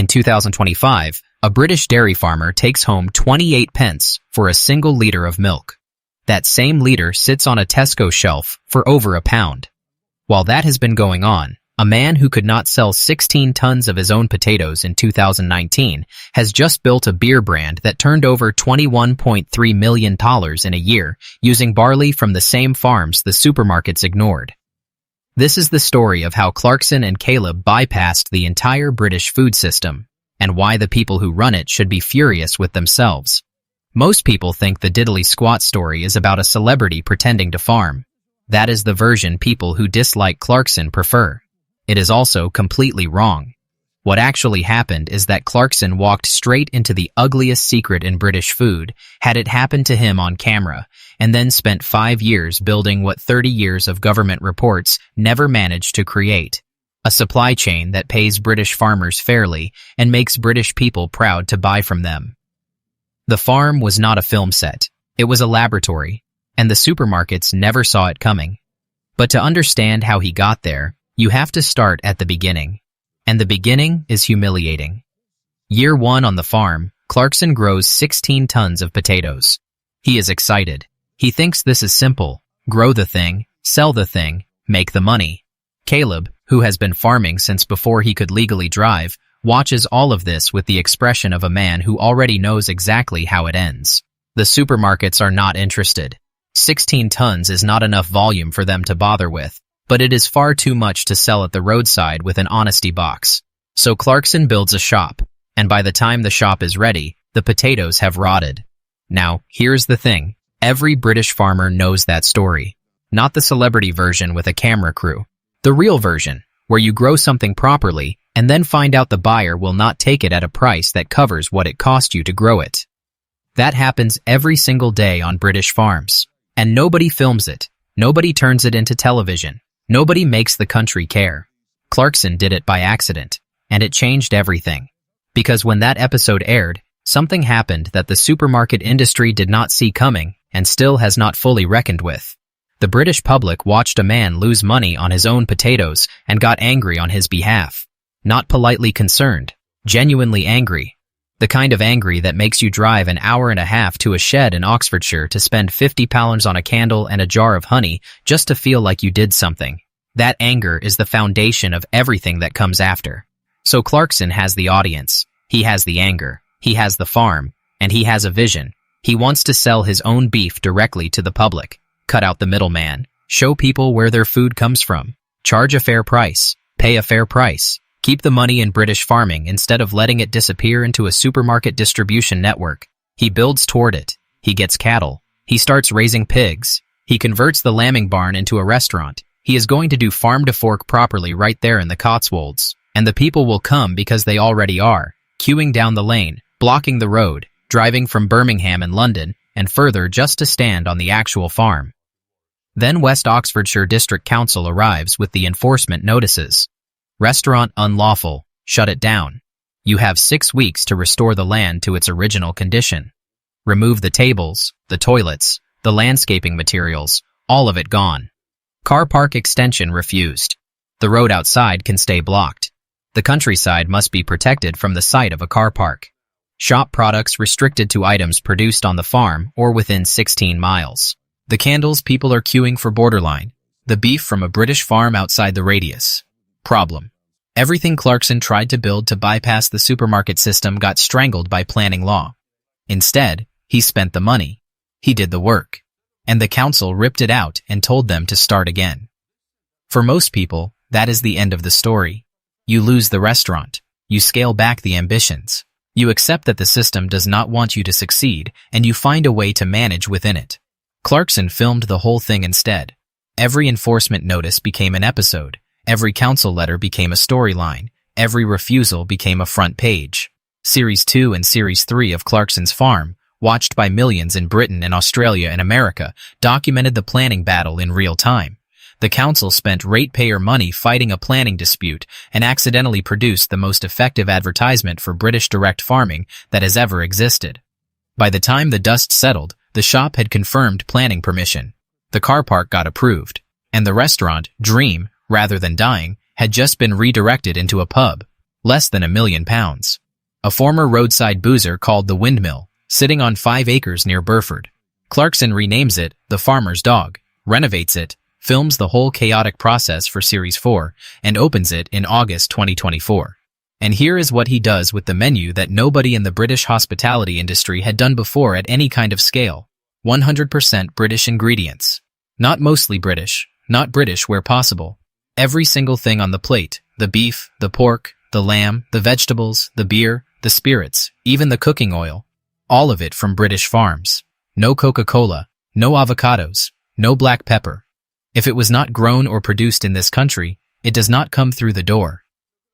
In 2025, a British dairy farmer takes home 28 pence for a single litre of milk. That same litre sits on a Tesco shelf for over £1. While that has been going on, a man who could not sell 16 tons of his own potatoes in 2019 has just built a beer brand that turned over $21.3 million in a year using barley from the same farms the supermarkets ignored. This is the story of how Clarkson and Caleb bypassed the entire British food system, and why the people who run it should be furious with themselves. Most people think the diddly squat story is about a celebrity pretending to farm. That is the version people who dislike Clarkson prefer. It is also completely wrong. What actually happened is that Clarkson walked straight into the ugliest secret in British food, had it happen to him on camera, and then spent 5 years building what 30 years of government reports never managed to create. A supply chain that pays British farmers fairly and makes British people proud to buy from them. The farm was not a film set. It was a laboratory, and the supermarkets never saw it coming. But to understand how he got there, you have to start at the beginning. And the beginning is humiliating. Year 1 on the farm, Clarkson grows 16 tons of potatoes. He is excited. He thinks this is simple. Grow the thing, sell the thing, make the money. Caleb, who has been farming since before he could legally drive, watches all of this with the expression of a man who already knows exactly how it ends. The supermarkets are not interested. 16 tons is not enough volume for them to bother with, but it is far too much to sell at the roadside with an honesty box. So Clarkson builds a shop, and by the time the shop is ready, the potatoes have rotted. Now, here's the thing. Every British farmer knows that story. Not the celebrity version with a camera crew. The real version, where you grow something properly and then find out the buyer will not take it at a price that covers what it cost you to grow it. That happens every single day on British farms. And nobody films it. Nobody turns it into television. Nobody makes the country care. Clarkson did it by accident, and it changed everything. Because when that episode aired, something happened that the supermarket industry did not see coming and still has not fully reckoned with. The British public watched a man lose money on his own potatoes and got angry on his behalf. Not politely concerned, genuinely angry. The kind of angry that makes you drive an hour and a half to a shed in Oxfordshire to spend £50 on a candle and a jar of honey just to feel like you did something. That anger is the foundation of everything that comes after. So Clarkson has the audience, he has the anger, he has the farm, and he has a vision. He wants to sell his own beef directly to the public, cut out the middleman, show people where their food comes from, charge a fair price, pay a fair price. Keep the money in British farming instead of letting it disappear into a supermarket distribution network. He builds toward it. He gets cattle. He starts raising pigs. He converts the lambing barn into a restaurant. He is going to do farm to fork properly right there in the Cotswolds. And the people will come because they already are, queuing down the lane, blocking the road, driving from Birmingham and London, and further just to stand on the actual farm. Then West Oxfordshire District Council arrives with the enforcement notices. Restaurant unlawful, shut it down. You have 6 weeks to restore the land to its original condition. Remove the tables, the toilets, the landscaping materials, all of it gone. Car park extension refused. The road outside can stay blocked. The countryside must be protected from the site of a car park. Shop products restricted to items produced on the farm or within 16 miles. The candles people are queuing for borderline. The beef from a British farm outside the radius. Problem. Everything Clarkson tried to build to bypass the supermarket system got strangled by planning law. Instead, he spent the money. He did the work. And the council ripped it out and told them to start again. For most people, that is the end of the story. You lose the restaurant. You scale back the ambitions. You accept that the system does not want you to succeed, and you find a way to manage within it. Clarkson filmed the whole thing instead. Every enforcement notice became an episode. Every council letter became a storyline. Every refusal became a front page. Series 2 and Series 3 of Clarkson's Farm, watched by millions in Britain and Australia and America, documented the planning battle in real time. The council spent ratepayer money fighting a planning dispute and accidentally produced the most effective advertisement for British direct farming that has ever existed. By the time the dust settled, the shop had confirmed planning permission. The car park got approved, and the restaurant, Dream, rather than dying, had just been redirected into a pub. Less than £1,000,000. A former roadside boozer called the Windmill, sitting on 5 acres near Burford. Clarkson renames it The Farmer's Dog, renovates it, films the whole chaotic process for Series 4, and opens it in August 2024. And here is what he does with the menu that nobody in the British hospitality industry had done before at any kind of scale. 100% British ingredients. Not mostly British, not British where possible. Every single thing on the plate, the beef, the pork, the lamb, the vegetables, the beer, the spirits, even the cooking oil. All of it from British farms. No Coca-Cola, no avocados, no black pepper. If it was not grown or produced in this country, it does not come through the door.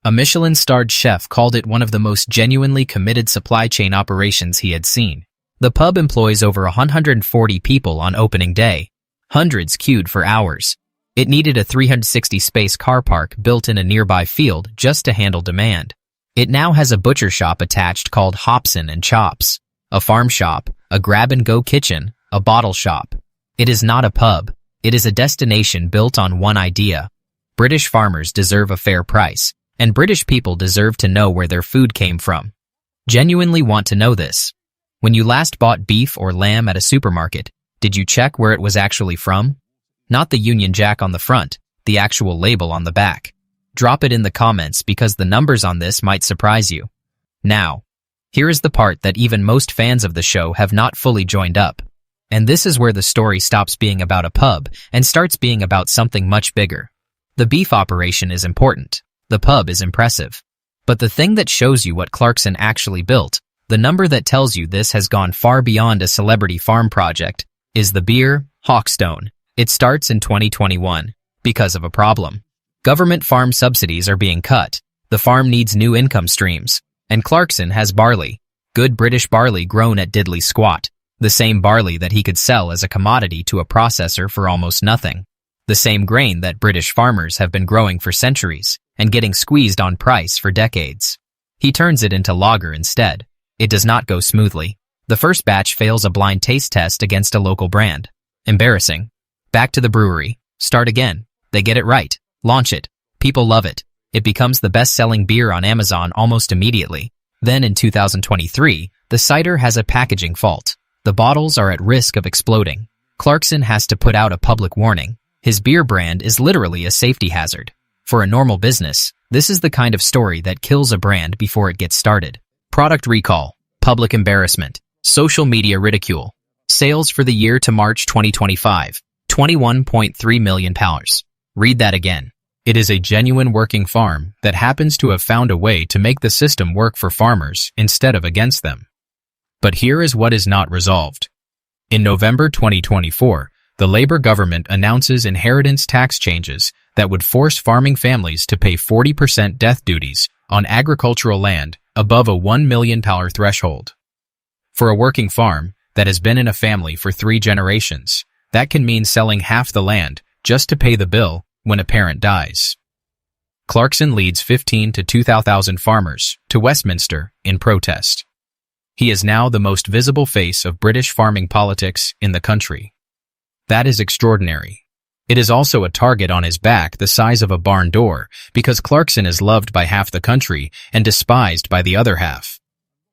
A Michelin-starred chef called it one of the most genuinely committed supply chain operations he had seen. The pub employs over 140 people on opening day, hundreds queued for hours. It needed a 360-space car park built in a nearby field just to handle demand. It now has a butcher shop attached called Hobson and Chops, a farm shop, a grab-and-go kitchen, a bottle shop. It is not a pub. It is a destination built on one idea. British farmers deserve a fair price, and British people deserve to know where their food came from. Genuinely want to know this. When you last bought beef or lamb at a supermarket, did you check where it was actually from? Not the Union Jack on the front, the actual label on the back. Drop it in the comments because the numbers on this might surprise you. Now, here is the part that even most fans of the show have not fully joined up. And this is where the story stops being about a pub and starts being about something much bigger. The beef operation is important. The pub is impressive. But the thing that shows you what Clarkson actually built, the number that tells you this has gone far beyond a celebrity farm project, is the beer, Hawkstone. It starts in 2021 because of a problem. Government farm subsidies are being cut. The farm needs new income streams. And Clarkson has barley. Good British barley grown at diddly squat. The same barley that he could sell as a commodity to a processor for almost nothing. The same grain that British farmers have been growing for centuries and getting squeezed on price for decades. He turns it into lager instead. It does not go smoothly. The first batch fails a blind taste test against a local brand. Embarrassing. Back to the brewery. Start again. They get it right. Launch it. People love it. It becomes the best-selling beer on Amazon almost immediately. Then in 2023, the cider has a packaging fault. The bottles are at risk of exploding. Clarkson has to put out a public warning. His beer brand is literally a safety hazard. For a normal business, this is the kind of story that kills a brand before it gets started. Product recall, public embarrassment, social media ridicule. Sales for the year to March 2025, £21.3 million. Read that again. It is a genuine working farm that happens to have found a way to make the system work for farmers instead of against them. But here is what is not resolved. In November 2024, the Labour government announces inheritance tax changes that would force farming families to pay 40% death duties on agricultural land above a £1 million threshold. For a working farm that has been in a family for 3 generations, that can mean selling half the land just to pay the bill when a parent dies. Clarkson leads 15 to 2,000 farmers to Westminster in protest. He is now the most visible face of British farming politics in the country. That is extraordinary. It is also a target on his back the size of a barn door because Clarkson is loved by half the country and despised by the other half.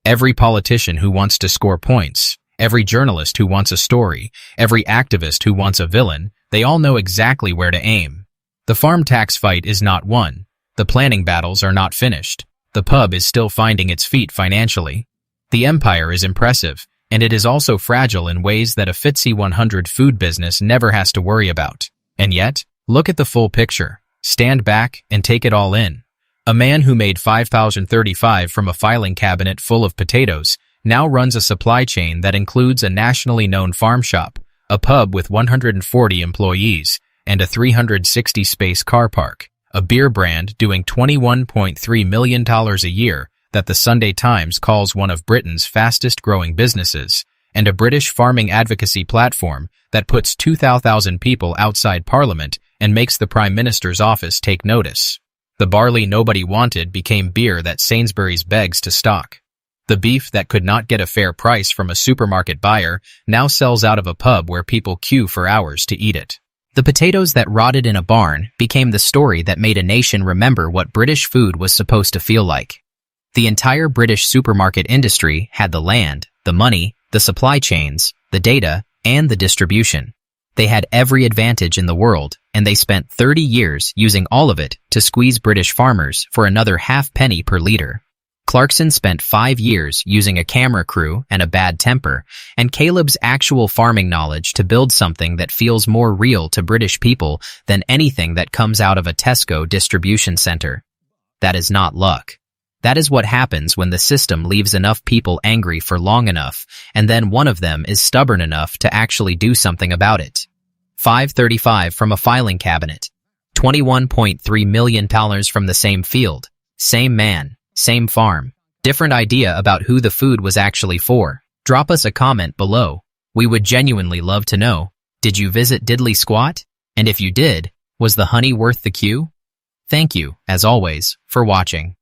Every politician who wants to score points, every journalist who wants a story, every activist who wants a villain, they all know exactly where to aim. The farm tax fight is not won. The planning battles are not finished. The pub is still finding its feet financially. The empire is impressive, and it is also fragile in ways that a FTSE 100 food business never has to worry about. And yet, look at the full picture. Stand back and take it all in. A man who made $5,035 from a filing cabinet full of potatoes now runs a supply chain that includes a nationally known farm shop, a pub with 140 employees, and a 360-space car park, a beer brand doing $21.3 million a year that the Sunday Times calls one of Britain's fastest-growing businesses, and a British farming advocacy platform that puts 2,000 people outside Parliament and makes the Prime Minister's office take notice. The barley nobody wanted became beer that Sainsbury's begs to stock. The beef that could not get a fair price from a supermarket buyer now sells out of a pub where people queue for hours to eat it. The potatoes that rotted in a barn became the story that made a nation remember what British food was supposed to feel like. The entire British supermarket industry had the land, the money, the supply chains, the data, and the distribution. They had every advantage in the world, and they spent 30 years using all of it to squeeze British farmers for another half-penny per liter. Clarkson spent 5 years using a camera crew and a bad temper, and Caleb's actual farming knowledge to build something that feels more real to British people than anything that comes out of a Tesco distribution center. That is not luck. That is what happens when the system leaves enough people angry for long enough, and then one of them is stubborn enough to actually do something about it. 535 from a filing cabinet. 21.3 million pounds from the same field. Same man, same farm. Different idea about who the food was actually for. Drop us a comment below. We would genuinely love to know. Did you visit Diddley Squat? And if you did, was the honey worth the queue? Thank you, as always, for watching.